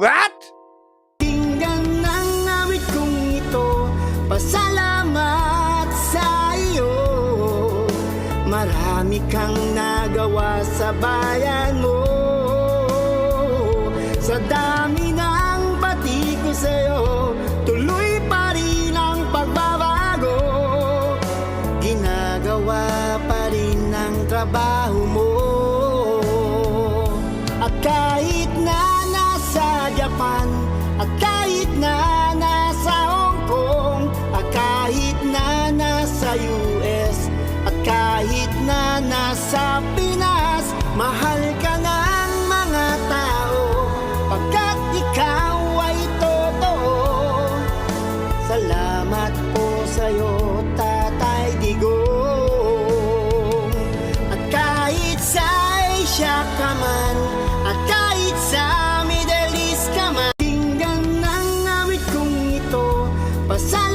What? Tingnan ang awit kong ito, pasalamat sa iyo. Marami kang nagawa sa bayan mo. Sa dami ng pati ko sa'yo, tuloy pa rin ang pagbabago. Ginagawa pa rin ang trabaho mo. At kahit na nasa Japan, at kahit na nasa Hong Kong, at kahit na nasa US, at kahit na nasa Pinas, mahal ka ng mga tao, pagkat ikaw ay totoo. Salamat po sa'yo, Tatay Digong. At kahit sa Asia ka man, at kahit sa Middle East ka man, tingnan ang awit kong ito, pasalamat